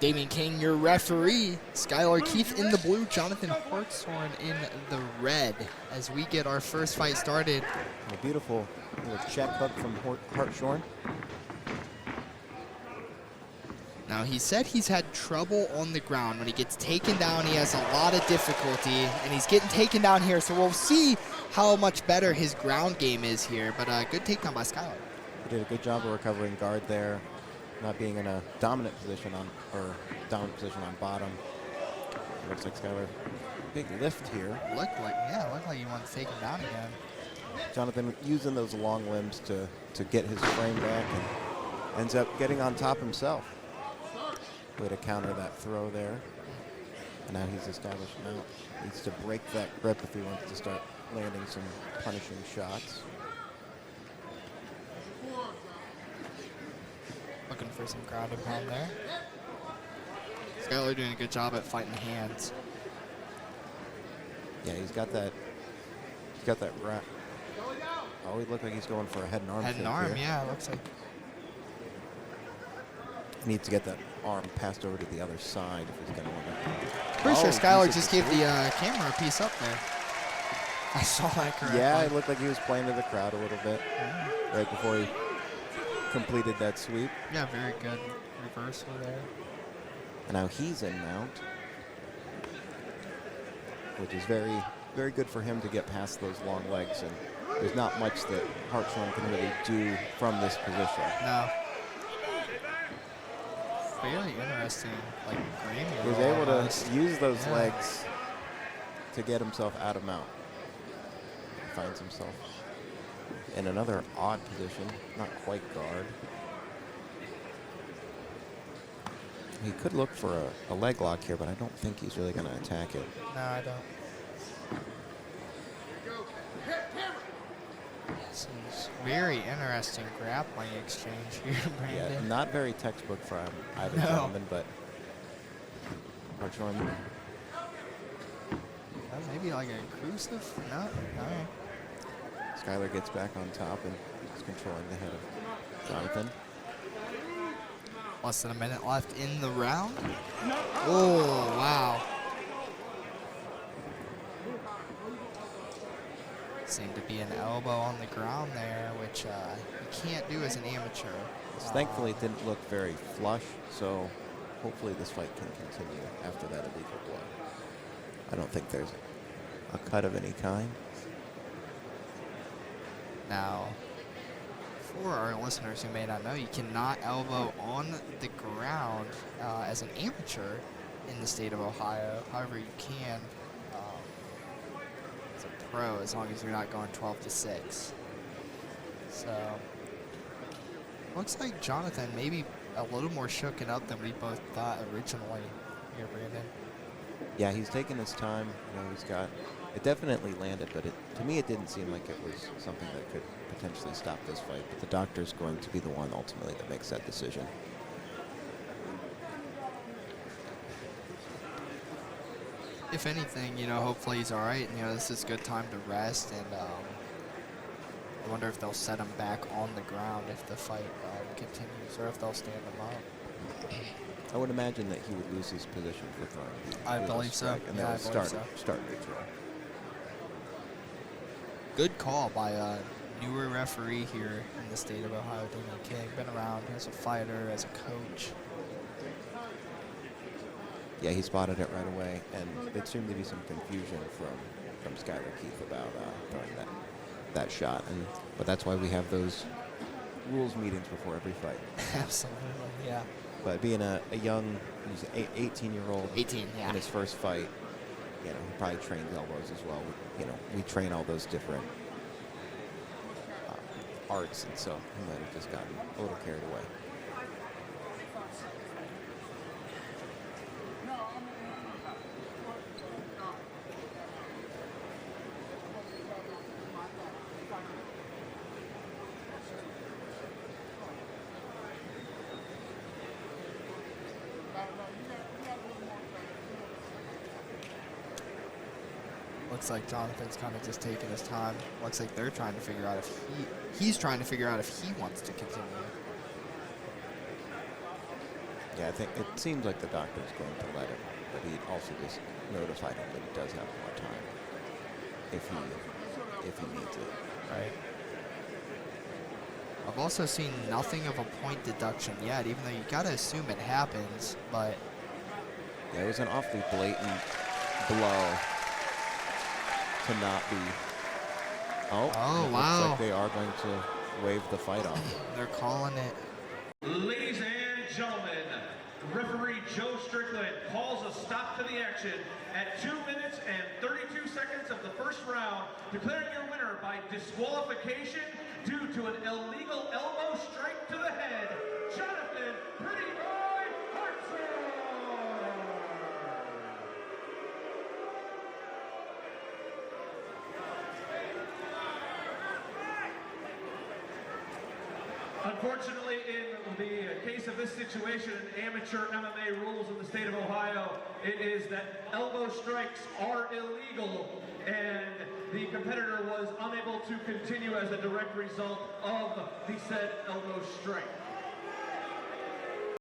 Damien King, your referee. Skyler Keith in the blue, Johnathan Hartshorn in the red as we get our first fight started. A beautiful little check hook from Hartshorn. Now, he said he's had trouble on the ground. When he gets taken down, he has a lot of difficulty, and he's getting taken down here, so we'll see how much better his ground game is here, but good takedown by Skyler. He did a good job of recovering guard there, not being in a dominant position on bottom. It looks like Skyler, big lift here. Looked like he wanted to take him down again. Johnathan using those long limbs to get his frame back and ends up getting on top himself. Way to counter that throw there. And now he's established mount. Needs to break that grip if he wants to start landing some punishing shots. Looking for some ground and pound there. Skyler doing a good job at fighting hands. Yeah, he's got that wrap. Oh, he looked like he's going for a head and arm. Head and arm, yeah, it looks like. He needs to get that arm passed over to the other side if he's going to want to. Pretty sure Skyler just gave the camera a piece up there. I saw that correctly. Yeah, it looked like he was playing to the crowd a little bit right before he completed that sweep. Yeah, very good reversal there. And now he's in mount, which is very, very good for him to get past those long legs. And there's not much that Hartshorn can really do from this position. No. Very interesting, like he was able to use those legs to get himself out of mount. He finds himself in another odd position, not quite guard. He could look for a leg lock here, but I don't think he's really going to attack it. No, I don't. This is very interesting grappling exchange here, Brandon. Yeah, not very textbook from either gentleman, but Hartshorn. Maybe like a crucif? No, all right. Skyler gets back on top and is controlling the head of Johnathan. Less than a minute left in the round. Oh, wow. Seemed to be an elbow on the ground there, which you can't do as an amateur. Thankfully, it didn't look very flush, so hopefully this fight can continue after that illegal blow. I don't think there's a cut of any kind. Now, for our listeners who may not know, you cannot elbow on the ground as an amateur in the state of Ohio. However, you can as a pro, as long as you're not going 12-6. So, looks like Johnathan maybe a little more shooken up than we both thought originally here, Brandon. Yeah, he's taking his time. You know, he's got it definitely landed, but to me it didn't seem like it was something that could potentially stop this fight. But the doctor's going to be the one ultimately that makes that decision. If anything, you know, hopefully he's all right. You know, this is a good time to rest, and I wonder if they'll set him back on the ground if the fight continues, or if they'll stand him up. I would imagine that he would lose his position for throwing. I believe so. And yeah, they'll start neutral. Good call by a newer referee here in the state of Ohio, Damien King. Been around as a fighter, as a coach. Yeah, he spotted it right away, and there seemed to be some confusion from Skyler Keith about throwing that shot. But that's why we have those rules meetings before every fight. Absolutely, yeah. But being a young, he's an 18-year-old 18, yeah. in his first fight, you know, he probably trains elbows as well. We train all those different arts, and so he might have just gotten a little carried away. Looks like Johnathan's kind of just taking his time. Looks like they're trying to figure out if he's trying to figure out if he wants to continue. Yeah, I think it seems like the doctor is going to let him, but he also just notified him that he does have more time if he needs it. Right. I've also seen nothing of a point deduction yet, even though you gotta assume it happens, but Yeah, it was an awfully blatant blow to not be. Oh, it wow. looks like they are going to waive the fight off. They're calling it. Ladies and gentlemen, referee Joe Strickland calls a stop to the action at 2 minutes and 32 seconds of the first round, declaring your winner by disqualification due to an illegal elbow strike to the head, Johnathan Pretty Boy Hartshorn. Unfortunately, in the case of this situation, amateur MMA rules in the state of Ohio, it is that elbow strikes are illegal, and the competitor was unable to continue as a direct result of the said elbow strike.